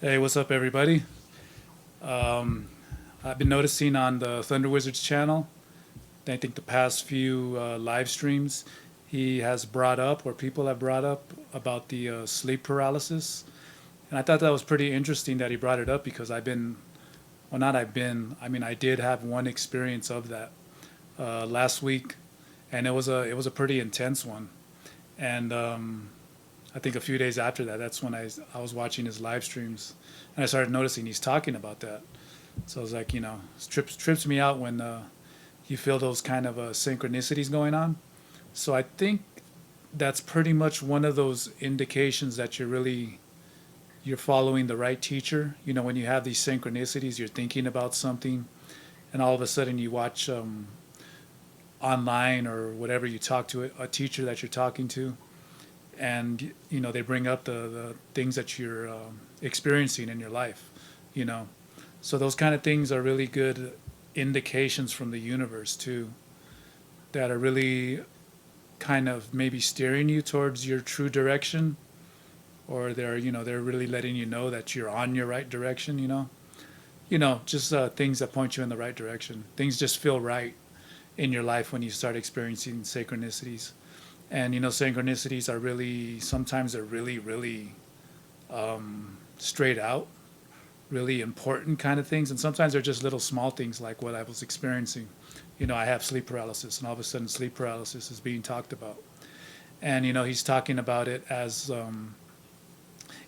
Hey, what's up, everybody? Um, I've been noticing on the Thunder Wizards channel, I think the past few live streams, he has brought up, or people have brought up, about the sleep paralysis. And I thought that was pretty interesting that he brought it up because well, not I've been, I mean, I did have one experience of that last week, and it was a pretty intense one. And I think a few days after that, that's when I was watching his live streams, and I started noticing he's talking about that. So I was like, it trips me out when you feel those kind of synchronicities going on. So I think that's pretty much one of those indications that you're following the right teacher. When you have these synchronicities, you're thinking about something, and all of a sudden you watch online or whatever, you talk to a teacher that you're talking to, and they bring up the things that you're experiencing in your life. You know, so those kind of things are really good indications from the universe too, that are really kind of maybe steering you towards your true direction, or they're really letting you know that you're on your right direction. Just things that point you in the right direction. Things just feel right in your life when you start experiencing synchronicities. And synchronicities are really, sometimes they're really, really straight out, really important kind of things, and sometimes they're just little small things like what I was experiencing. I have sleep paralysis, and all of a sudden sleep paralysis is being talked about, and he's talking about it as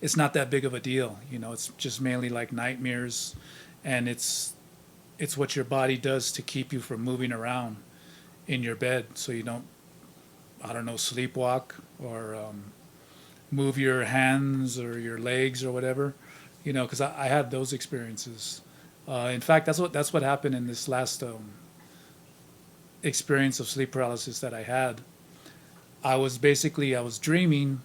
it's not that big of a deal. It's just mainly like nightmares, and it's what your body does to keep you from moving around in your bed, so you don't, I don't know, sleepwalk, or move your hands or your legs or whatever. Because I had those experiences. In fact, that's what happened in this last experience of sleep paralysis that I had. I was dreaming,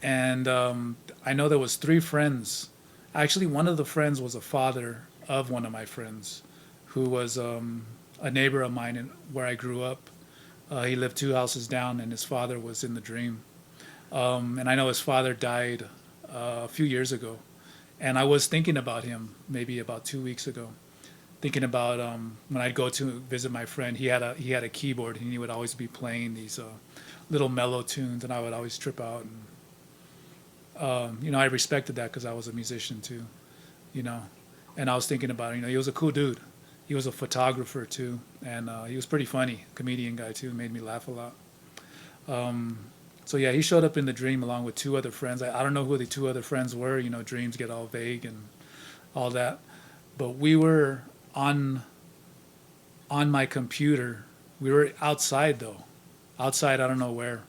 and I know there was three friends. Actually, one of the friends was a father of one of my friends, who was a neighbor of mine where I grew up. He lived two houses down, and his father was in the dream. And I know his father died a few years ago, and I was thinking about him maybe about 2 weeks ago. Thinking about when I'd go to visit my friend, he had a keyboard, and he would always be playing these little mellow tunes, and I would always trip out. And I respected that because I was a musician too. You know, and I was thinking about, he was a cool dude. He was a photographer too, and he was pretty funny, comedian guy too. Made me laugh a lot. Um, so yeah, he showed up in the dream along with two other friends. I don't know who the two other friends were. Dreams get all vague and all that. But we were on on my computer. We were outside though, outside, I don't know where,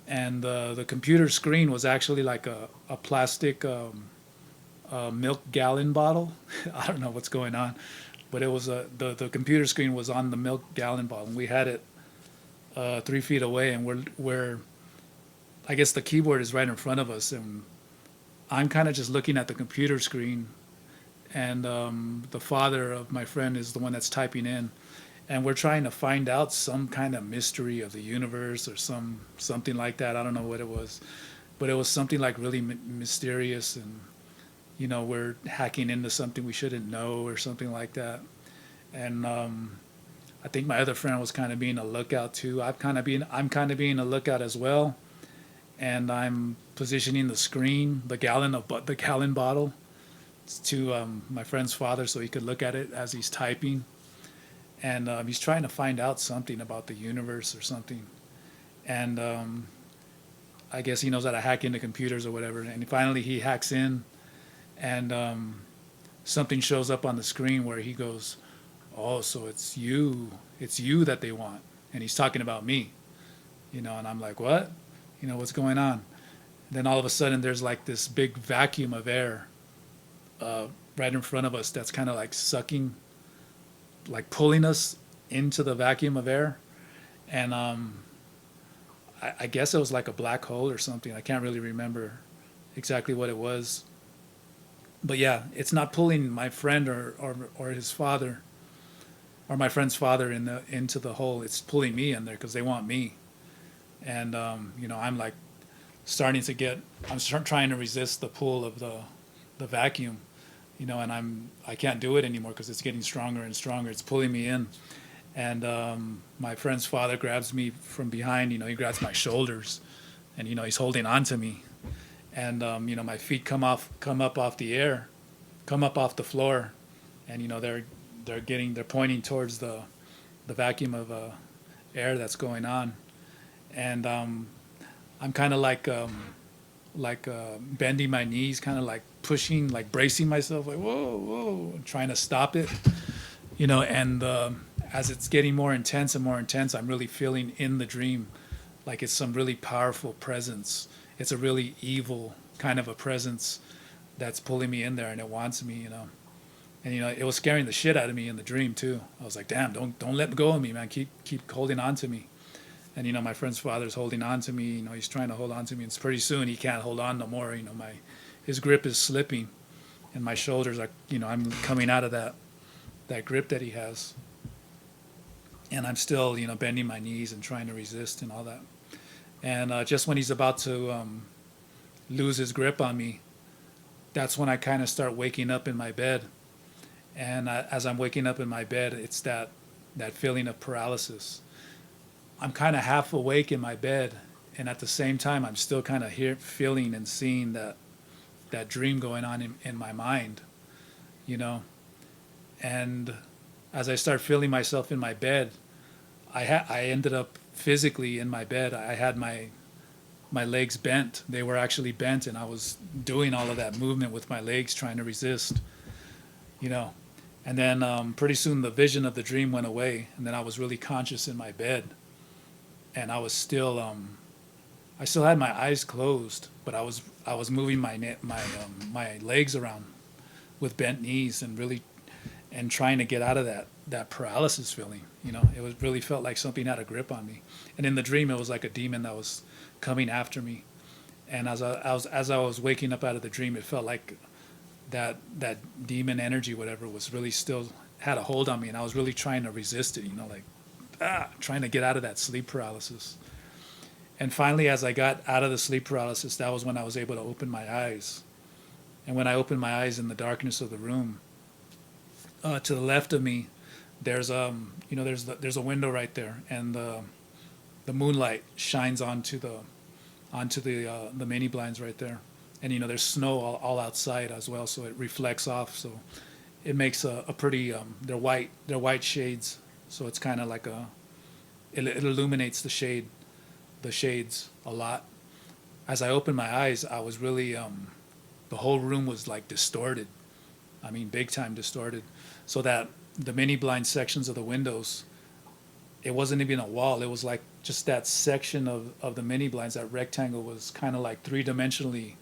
and the computer screen was actually like a plastic milk gallon bottle. I don't know what's going on, but it was the computer screen was on the milk gallon bottle, and we had it 3 feet away, and we're I guess the keyboard is right in front of us, and I'm kind of just looking at the computer screen, and the father of my friend is the one that's typing in, and we're trying to find out some kind of mystery of the universe or something like that. I don't know what it was, but it was something like really mysterious, and we're hacking into something we shouldn't know or something like that. And I think my other friend was kind of being a lookout too. I'm kind of being a lookout as well, and I'm positioning the screen, the gallon bottle, to my friend's father so he could look at it as he's typing, and he's trying to find out something about the universe or something. And I guess he knows how to hack into computers or whatever. And finally, he hacks in, and something shows up on the screen where he goes, "Oh, so it's you that they want," and he's talking about me, and I'm like, "What? What's going on?" Then all of a sudden, there's like this big vacuum of air uh, right in front of us that's kind of like sucking, like pulling us into the vacuum of air. And I guess it was like a black hole or something. I can't really remember exactly what it was. But yeah, it's not pulling my friend or his father or my friend's father into the hole. It's pulling me in there because they want me. And I'm like starting to get, I'm trying to resist the pull of the vacuum, and I can't do it anymore because it's getting stronger and stronger. It's pulling me in, and my friend's father grabs me from behind. He grabs my shoulders, and he's holding on to me, and my feet come up off the air, come up off the floor, and they're pointing towards the vacuum of air that's going on, and I'm kind of like bending my knees, kind of like pushing, like bracing myself, like whoa, whoa, trying to stop it, and as it's getting more intense and more intense, I'm really feeling in the dream like it's some really powerful presence. It's a really evil kind of a presence that's pulling me in there, and it wants me, and it was scaring the shit out of me in the dream too. I was like, damn, don't let go of me, man. Keep holding on to me. And my friend's father's holding on to me. He's trying to hold on to me, and pretty soon he can't hold on no more. His grip is slipping, and my shoulders are, I'm coming out of that grip that he has, and I'm still, bending my knees and trying to resist and all that. And just when he's about to lose his grip on me, that's when I kind of start waking up in my bed. And as I'm waking up in my bed, it's that feeling of paralysis. I'm kind of half awake in my bed, and at the same time, I'm still kind of feeling and seeing that dream going on in my mind, And as I start feeling myself in my bed, I ended up physically in my bed. I had my legs bent. They were actually bent, and I was doing all of that movement with my legs, trying to resist, And then pretty soon the vision of the dream went away, and then I was really conscious in my bed. And I was still, I still had my eyes closed, but I was moving my legs around with bent knees and trying to get out of that paralysis feeling. It really felt like something had a grip on me. And in the dream, it was like a demon that was coming after me. And as I was waking up out of the dream, it felt like that demon energy, whatever, was really still had a hold on me, and I was really trying to resist it. Trying to get out of that sleep paralysis. And finally, as I got out of the sleep paralysis, that was when I was able to open my eyes. And when I opened my eyes in the darkness of the room, to the left of me, there's there's a window right there, and the moonlight shines onto the mini blinds right there, and there's snow all outside as well, so it reflects off, so it makes a pretty they're white shades. So it's kind of like it illuminates the shades a lot. As I opened my eyes, I was really, the whole room was like distorted. I mean, big time distorted. So that the mini blind sections of the windows, it wasn't even a wall. It was like just that section of the mini blinds, that rectangle was kind of like three-dimensionally,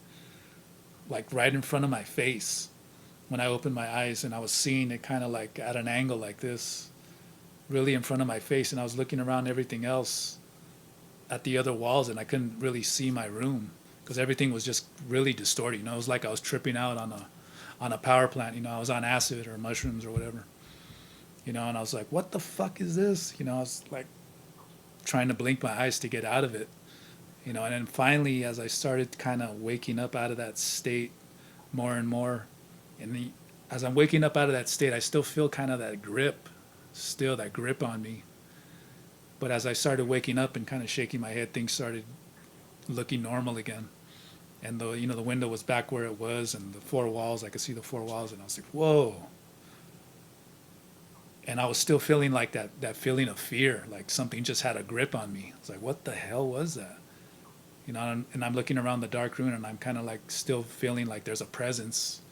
like right in front of my face when I opened my eyes, and I was seeing it kind of like at an angle like this, really in front of my face, and I was looking around everything else at the other walls, and I couldn't really see my room because everything was just really distorted. It was like I was tripping out on a power plant. I was on acid or mushrooms or whatever. And I was like, what the fuck is this? I was like trying to blink my eyes to get out of it. And then finally, as I started kind of waking up out of that state more and more, as I'm waking up out of that state, I still feel kind of that grip on me. But as I started waking up and kind of shaking my head, things started looking normal again. And the window was back where it was, and the four walls, I could see the four walls, and I was like, whoa. And I was still feeling like that feeling of fear, like something just had a grip on me. I was like, what the hell was that? And I'm looking around the dark room, and I'm kind of like still feeling like there's a presence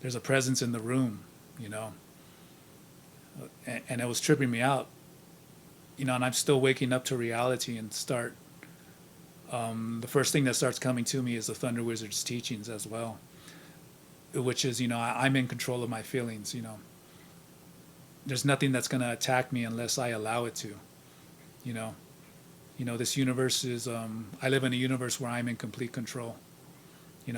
in the room, and it was tripping me out, and I'm still waking up to reality and start, the first thing that starts coming to me is the Thunder Wizard's teachings as well, which is, I'm in control of my feelings, there's nothing that's going to attack me unless I allow it to, this universe is, I live in a universe where I'm in complete control,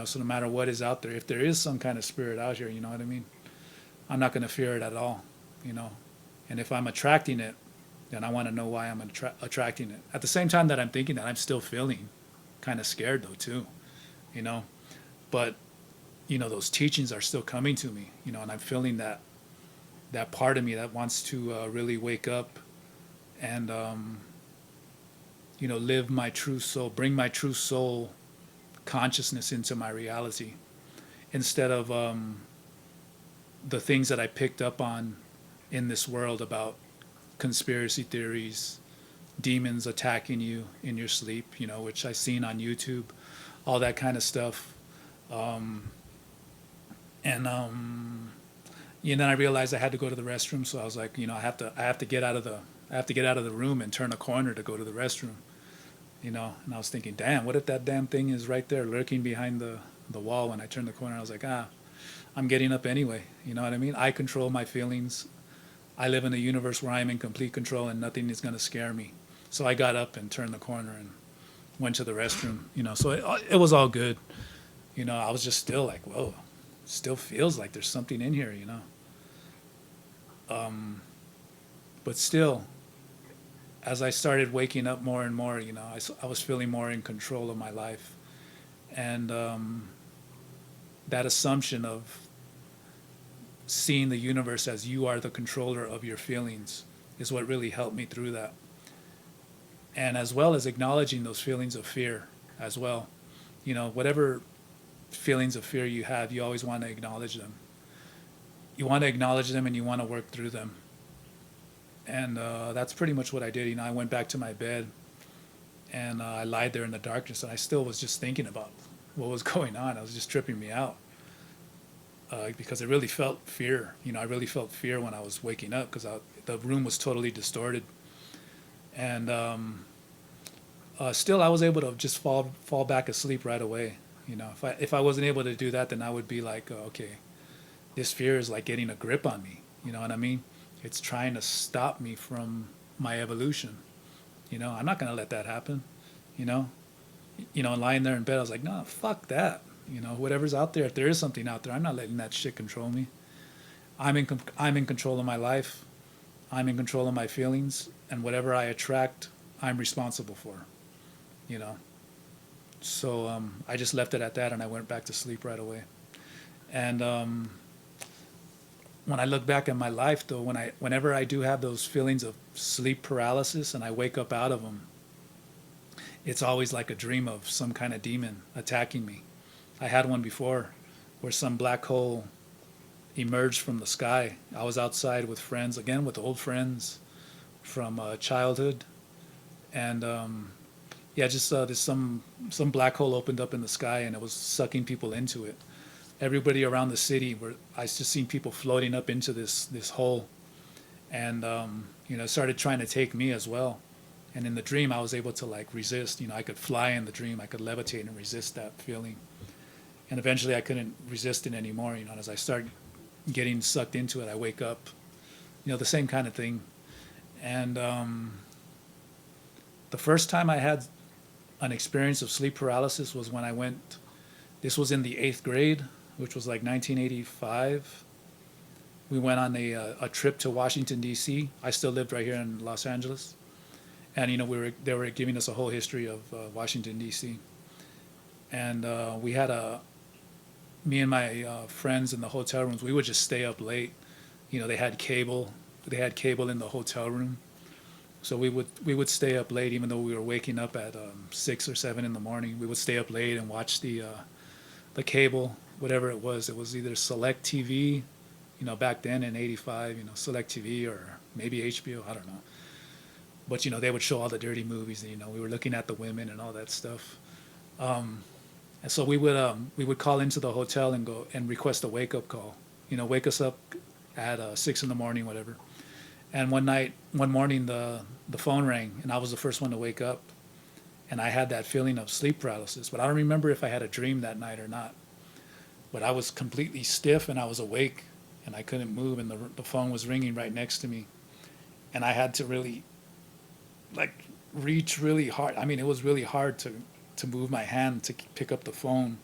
so no matter what is out there, if there is some kind of spirit out here, you know what I mean, I'm not going to fear it at all, and if I'm attracting it, then I want to know why I'm attracting it. At the same time that I'm thinking that, I'm still feeling kind of scared though too, but those teachings are still coming to me, and I'm feeling that part of me that wants to really wake up and live my true soul, bring my true soul consciousness into my reality, instead of the things that I picked up on in this world about conspiracy theories, demons attacking you in your sleep, which I seen on YouTube, all that kind of stuff. And then I realized I had to go to the restroom, so I was like, I have to get out of the room and turn a corner to go to the restroom. And I was thinking, damn, what if that damn thing is right there lurking behind the wall when I turn the corner? I was like, I'm getting up anyway. You know what I mean? I control my feelings. I live in a universe where I'm in complete control and nothing is going to scare me. So I got up and turned the corner and went to the restroom. So it was all good. I was just still like, whoa, still feels like there's something in here. But still, as I started waking up more and more, I was feeling more in control of my life. And that assumption of seeing the universe as you are the controller of your feelings is what really helped me through that. And as well as acknowledging those feelings of fear as well. Whatever feelings of fear you have, you always want to acknowledge them. You want to acknowledge them and you want to work through them. And that's pretty much what I did. I went back to my bed and I lied there in the darkness, and I still was just thinking about what was going on. It was just tripping me out because I really felt fear. I really felt fear when I was waking up because the room was totally distorted. And still, I was able to just fall back asleep right away. If I wasn't able to do that, then I would be like, okay, this fear is like getting a grip on me. You know what I mean? It's trying to stop me from my evolution. I'm not going to let that happen. Lying there in bed, I was like, no, fuck that. Whatever's out there, if there is something out there, I'm not letting that shit control me. I'm in control of my life. I'm in control of my feelings, and whatever I attract, I'm responsible for. So I just left it at that, and I went back to sleep right away. And when I look back at my life, though, whenever I do have those feelings of sleep paralysis and I wake up out of them, it's always like a dream of some kind of demon attacking me. I had one before where some black hole emerged from the sky. I was outside with friends, again with old friends from childhood, and just there's some black hole opened up in the sky and it was sucking people into it. Everybody around the city I just seen people floating up into this hole, and started trying to take me as well. And in the dream, I was able to like resist. I could fly in the dream. I could levitate and resist that feeling. And eventually, I couldn't resist it anymore. And as I start getting sucked into it, I wake up. The same kind of thing. And the first time I had an experience of sleep paralysis was when I went. This was in the 8th grade, which was like 1985. We went on a trip to Washington, D.C. I still lived right here in Los Angeles. And, they were giving us a whole history of Washington, D.C. And we had me and my friends in the hotel rooms, we would just stay up late. They had cable. They had cable in the hotel room. So we would stay up late, even though we were waking up at 6 or 7 in the morning. We would stay up late and watch the cable, whatever it was. It was either Select TV, back then in 85, Select TV or maybe HBO, I don't know. But, they would show all the dirty movies and, we were looking at the women and all that stuff. And so we would call into the hotel and go and request a wake-up call. Wake us up at 6 in the morning, whatever. And one morning, the phone rang, and I was the first one to wake up. And I had that feeling of sleep paralysis. But I don't remember if I had a dream that night or not. But I was completely stiff, and I was awake, and I couldn't move, and the phone was ringing right next to me. And I had to really, reach really hard. I mean, it was really hard to move my hand to pick up the phone.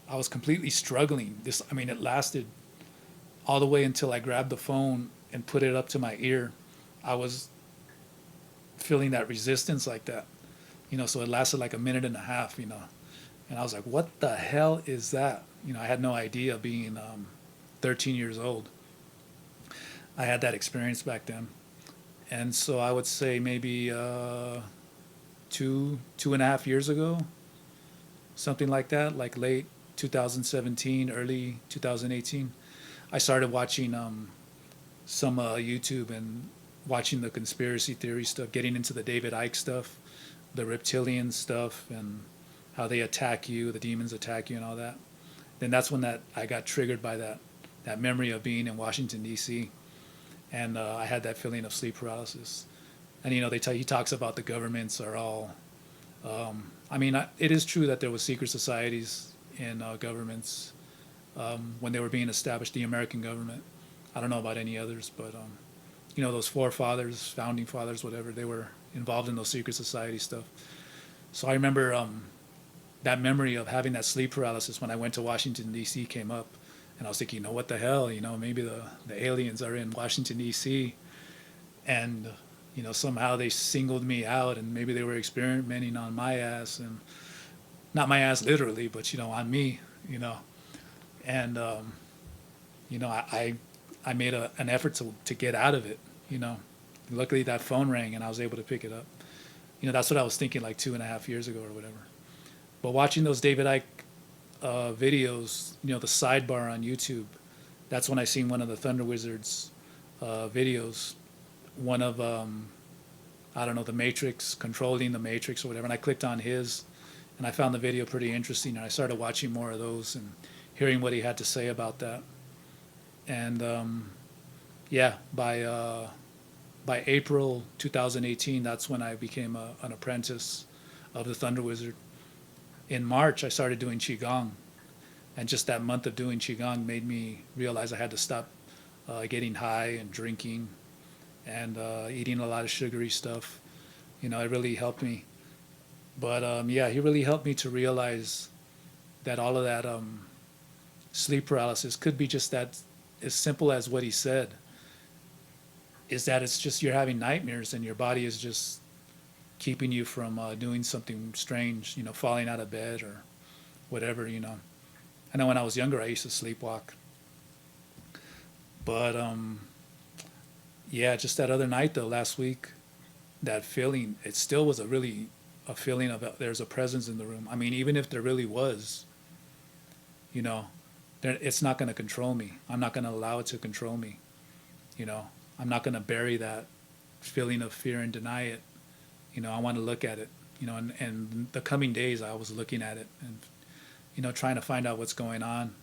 I was completely struggling. It lasted all the way until I grabbed the phone and put it up to my ear. I was feeling that resistance like that, so it lasted like a minute and a half, and I was like, what the hell is that? I had no idea being 13 years old. I had that experience back then. And so I would say maybe 2.5 years ago, something like that, like late 2017, early 2018, I started watching some YouTube and watching the conspiracy theory stuff, getting into the David Icke stuff, the reptilian stuff, and how they attack you, the demons attack you, and all that. Then that's when that I got triggered by that memory of being in Washington D.C. and I had that feeling of sleep paralysis. And he talks about the governments are all. It is true that there was secret societies in governments when they were being established. The American government. I don't know about any others, but those forefathers, founding fathers, whatever, they were involved in those secret society stuff. So I remember that memory of having that sleep paralysis when I went to Washington D.C. came up, and I was thinking, what the hell, maybe the aliens are in Washington D.C. and somehow they singled me out, and maybe they were experimenting on my ass, and not my ass literally, but on me, and I made an effort to get out of it. Luckily that phone rang and I was able to pick it up. That's what I was thinking like 2.5 years ago or whatever. But watching those David Icke videos, the sidebar on YouTube, that's when I seen one of the Thunder Wizards videos, one of I don't know, the Matrix, controlling the Matrix or whatever, and I clicked on his, and I found the video pretty interesting, and I started watching more of those and hearing what he had to say about that. And by April 2018, that's when I became an apprentice of the Thunder Wizard. In March, I started doing Qigong, and just that month of doing Qigong made me realize I had to stop getting high and drinking and eating a lot of sugary stuff. It really helped me. But he really helped me to realize that all of that sleep paralysis could be just that, as simple as what he said, is that it's just you're having nightmares and your body is just keeping you from doing something strange, falling out of bed or whatever. I know when I was younger I used to sleepwalk, but just that other night though, last week, that feeling, it still was a feeling of there's a presence in the room. Even if there really was, it's not going to control me. I'm not going to allow it to control me. I'm not going to bury that feeling of fear and deny it. I want to look at it. And the coming days, I was looking at it and, trying to find out what's going on.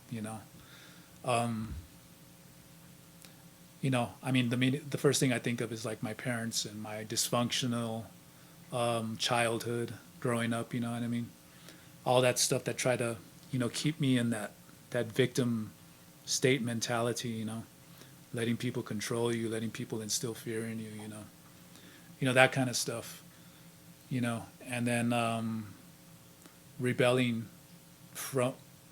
The first thing I think of is like my parents and my dysfunctional childhood growing up. You know what I mean? All that stuff that tried to, keep me in that victim state mentality. Letting people control you, letting people instill fear in you. That kind of stuff. And then rebelling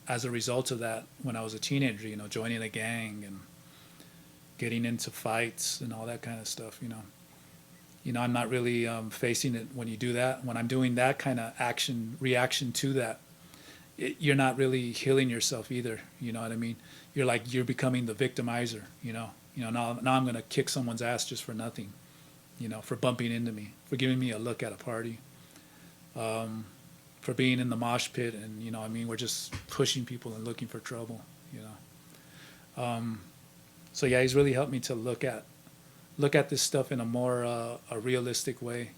as a result of that when I was a teenager. Joining a gang and getting into fights and all that kind of stuff. I'm not really facing it when you do that. When I'm doing that kind of reaction to that, you're not really healing yourself either. You know what I mean? You're becoming the victimizer. Now I'm gonna kick someone's ass just for nothing. For bumping into me, for giving me a look at a party, for being in the mosh pit, and we're just pushing people and looking for trouble. So he's really helped me to look at this stuff in a more a realistic way.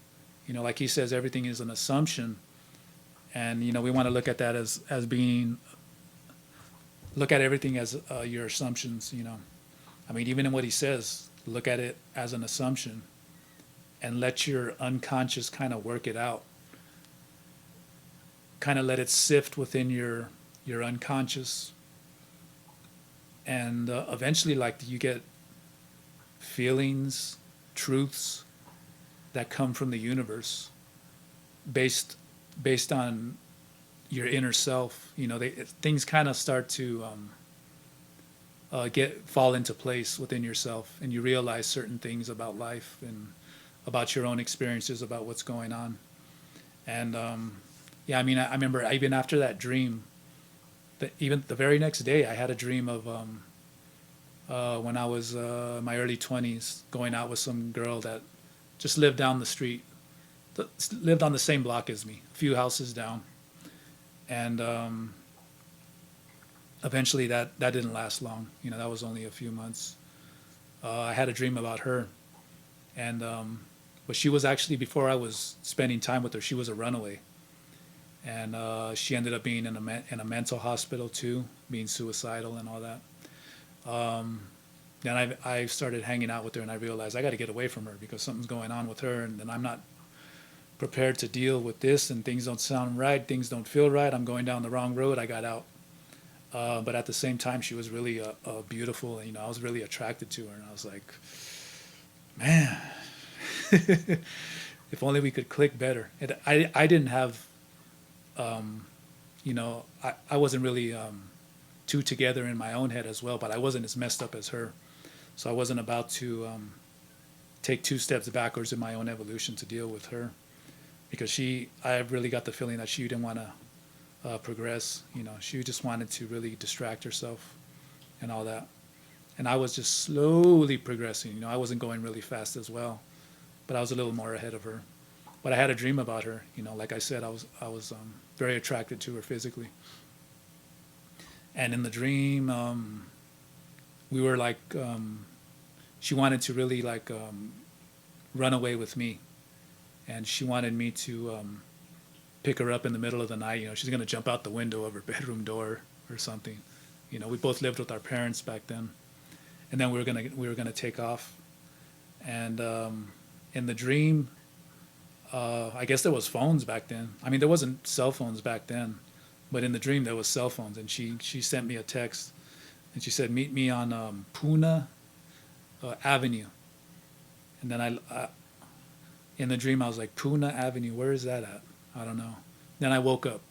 Like he says, everything is an assumption, and we want to look at that as being, look at everything as your assumptions. Even in what he says, look at it as an assumption, and let your unconscious kind of work it out. Kind of let it sift within your unconscious, and eventually, you get feelings, truths that come from the universe, based on your inner self. Things kind of start to fall into place within yourself, and you realize certain things about life and about your own experiences, about what's going on. And I remember even after that dream, even the very next day, I had a dream of when I was my early 20s, going out with some girl that just lived down the street, lived on the same block as me, a few houses down, and eventually that didn't last long. That was only a few months. I had a dream about her, and but she was actually, before I was spending time with her, she was a runaway, and she ended up being in a mental hospital too, being suicidal and all that. Then I started hanging out with her, and I realized I got to get away from her because something's going on with her, and I'm not prepared to deal with this, and things don't sound right, things don't feel right. I'm going down the wrong road. I got out. But at the same time, she was really beautiful, and I was really attracted to her, and I was like, man, if only we could click better. And I didn't have, I wasn't really too together in my own head as well, but I wasn't as messed up as her, so I wasn't about to take two steps backwards in my own evolution to deal with her, because I really got the feeling that she didn't want to progress. She just wanted to really distract herself and all that. And I was just slowly progressing. I wasn't going really fast as well, but I was a little more ahead of her. But I had a dream about her. Like I said, I was very attracted to her physically. And in the dream, we were like, she wanted to really like run away with me, and she wanted me to pick her up in the middle of the night. She's gonna jump out the window of her bedroom door or something. We both lived with our parents back then, and then we were gonna take off. And in the dream, I guess there was phones back then. I mean, there wasn't cell phones back then, but in the dream there was cell phones, and she sent me a text, and she said, "Meet me on Puna Avenue." And then in the dream I was like, "Puna Avenue, where is that at? I don't know." Then I woke up,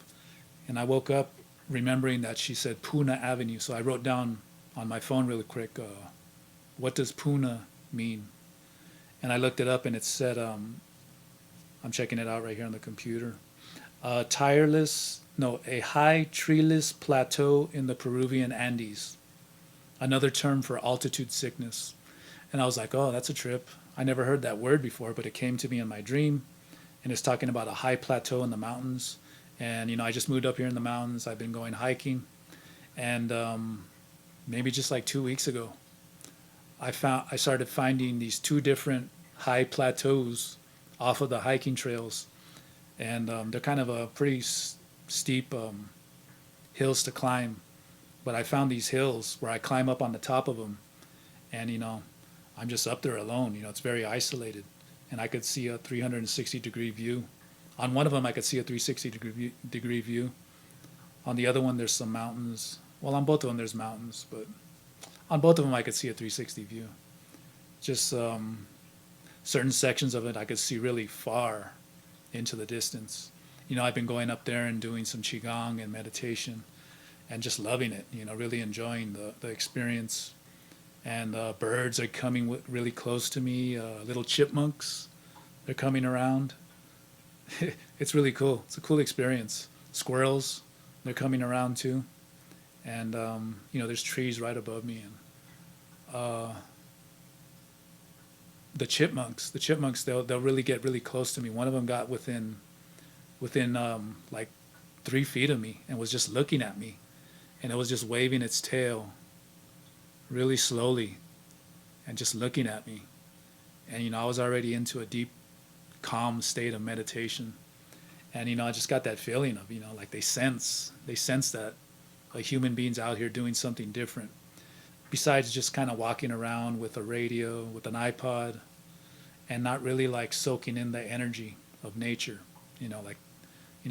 and I woke up remembering that she said Puna Avenue. So I wrote down on my phone really quick, what does Puna mean? And I looked it up, and it said, I'm checking it out right here on the computer. A high treeless plateau in the Peruvian Andes, another term for altitude sickness. And I was like, oh, that's a trip. I never heard that word before, but it came to me in my dream, and it's talking about a high plateau in the mountains. And I just moved up here in the mountains. I've been going hiking, and maybe just like 2 weeks ago, I started finding these two different high plateaus off of the hiking trails, and they're kind of a pretty steep hills to climb. But I found these hills where I climb up on the top of them, and I'm just up there alone. It's very isolated, and I could see a 360-degree view. On one of them, I could see a 360-degree view. On the other one, there's some mountains. Well, on both of them, there's mountains, but on both of them, I could see a 360 view. Just certain sections of it, I could see really far into the distance. I've been going up there and doing some qigong and meditation, and just loving it. Really enjoying the experience. And birds are coming really close to me. Little chipmunks, they're coming around. It's really cool. It's a cool experience. Squirrels, they're coming around too. And there's trees right above me. And the chipmunks, they'll really get really close to me. One of them got within like 3 feet of me and was just looking at me, and it was just waving its tail really slowly and just looking at me. And I was already into a deep, calm state of meditation, and I just got that feeling of like they sense that a human being's out here doing something different besides just kind of walking around with a radio, with an iPod, and not really like soaking in the energy of nature.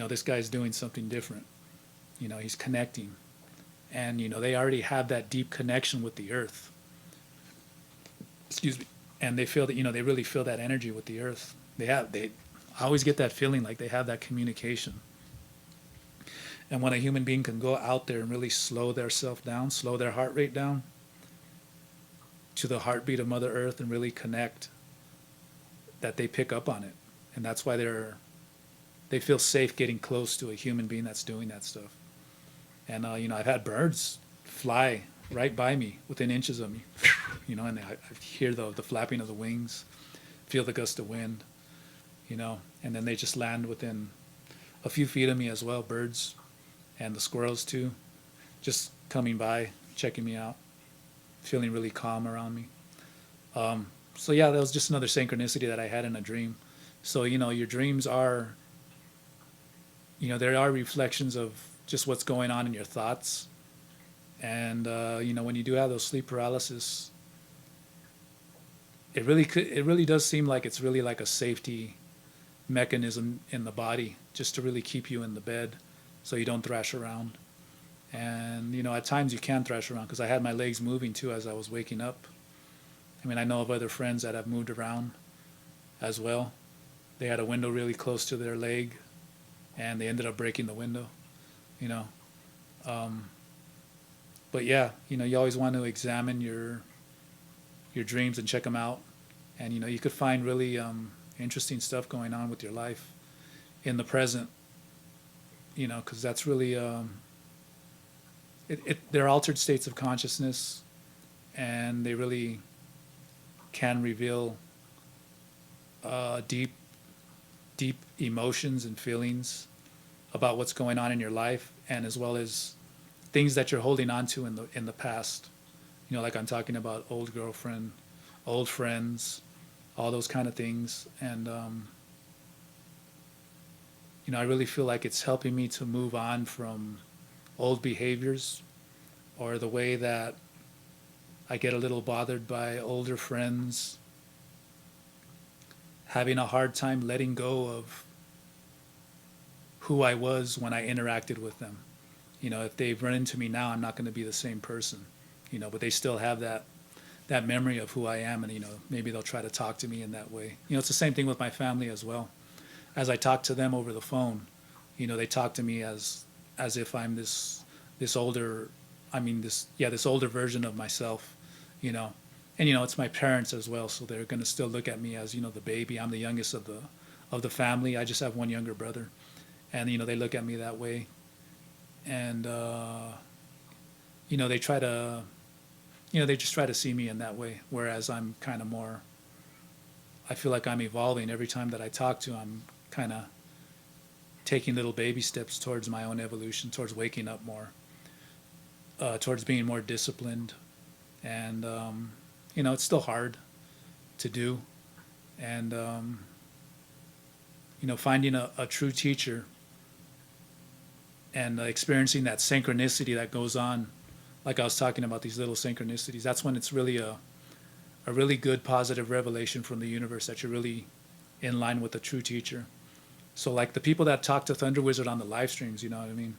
This guy's doing something different. He's connecting, and they already have that deep connection with the earth. Excuse me. And they feel that they really feel that energy with the earth. I always get that feeling like they have that communication. And when a human being can go out there and really slow their self down, slow their heart rate down to the heartbeat of Mother Earth and really connect, that they pick up on it. And that's why they feel safe getting close to a human being that's doing that stuff. And I've had birds fly right by me, within inches of me, and I hear the flapping of the wings, feel the gust of wind, and then they just land within a few feet of me as well. Birds and the squirrels too, just coming by, checking me out, feeling really calm around me. So yeah, that was just another synchronicity that I had in a dream. So your dreams are, there are reflections of just what's going on in your thoughts. And when you do have those sleep paralysis, it really does seem like it's really like a safety mechanism in the body, just to really keep you in the bed so you don't thrash around. And at times you can thrash around, because I had my legs moving too as I was waking up. I mean, I know of other friends that have moved around as well. They had a window really close to their leg, and they ended up breaking the window. You know, um, but yeah, you always want to examine your dreams and check them out, and you could find really interesting stuff going on with your life in the present. Because that's really they're altered states of consciousness, and they really can reveal deep, deep emotions and feelings about what's going on in your life, and as well as things that you're holding on to in the past. Like I'm talking about old girlfriend, old friends, all those kind of things, and I really feel like it's helping me to move on from old behaviors, or the way that I get a little bothered by older friends, having a hard time letting go of who I was when I interacted with them. If they've run into me now, I'm not going to be the same person, but they still have that memory of who I am, and maybe they'll try to talk to me in that way. It's the same thing with my family as well. As I talk to them over the phone, they talk to me as if I'm this older, this older version of myself, and it's my parents as well, so they're going to still look at me as the baby. I'm the youngest of the family. I just have one younger brother, and they look at me that way, and they try to, they just try to see me in that way. Whereas I'm kind of more, I feel like I'm evolving every time that I talk to. I'm kind of taking little baby steps towards my own evolution, towards waking up more, towards being more disciplined, and it's still hard to do, and finding a true teacher, and experiencing that synchronicity that goes on, like I was talking about, these little synchronicities. That's when it's really a really good positive revelation from the universe, that you're really in line with a true teacher. So like the people that talk to Thunder Wizard on the live streams, you know what I mean?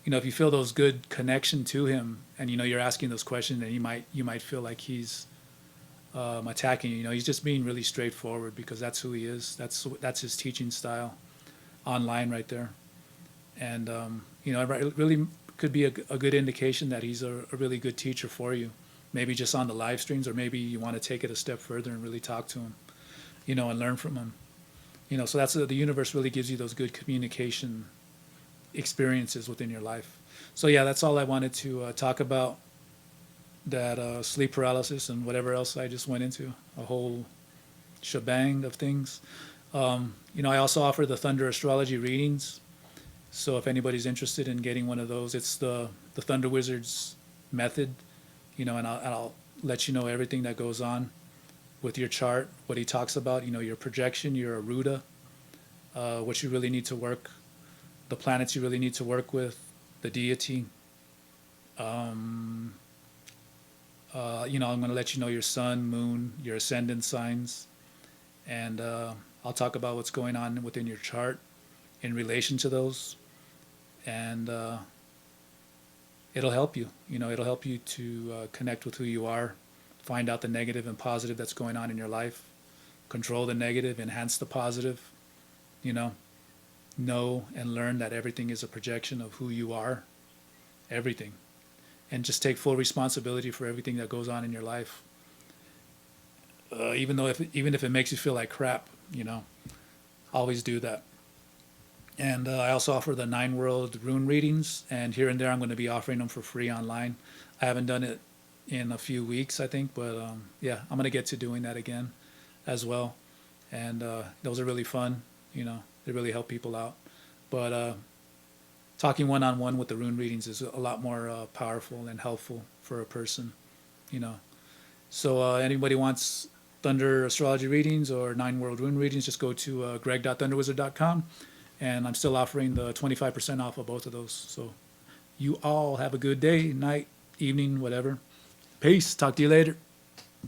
If you feel those good connection to him, and you're asking those questions, and you might feel like he's attacking you. He's just being really straightforward, because that's who he is. That's his teaching style online right there. And it really could be a good indication that he's a really good teacher for you. Maybe just on the live streams, or maybe you want to take it a step further and really talk to him, and learn from him. So that's the universe really gives you those good communication experiences within your life. So yeah, that's all I wanted to talk about. That sleep paralysis and whatever else I just went into, a whole shebang of things. I also offer the Thunder Astrology readings. So if anybody's interested in getting one of those, it's the Thunder Wizard's method, and I'll let you know everything that goes on with your chart, what he talks about, your projection, your Aruda, what you really need to work, the planets you really need to work with, the deity. I'm going to let you know your sun, moon, your ascendant signs, and I'll talk about what's going on within your chart in relation to those, and it'll help you. It'll help you to connect with who you are, find out the negative and positive that's going on in your life, control the negative, enhance the positive. Know and learn that everything is a projection of who you are, everything, and just take full responsibility for everything that goes on in your life. Even if it makes you feel like crap, always do that. And I also offer the 9 World rune readings, and here and there I'm going to be offering them for free online. I haven't done it in a few weeks, I think, but yeah, I'm going to get to doing that again as well. And those are really fun. They really help people out. But talking one on one with the rune readings is a lot more powerful and helpful for a person. You know, so anybody wants Thunder astrology readings or 9 World rune readings, just go to greg.thunderwizard.com, and I'm still offering the 25% off of both of those. So you all have a good day, night, evening, whatever. Peace. Talk to you later.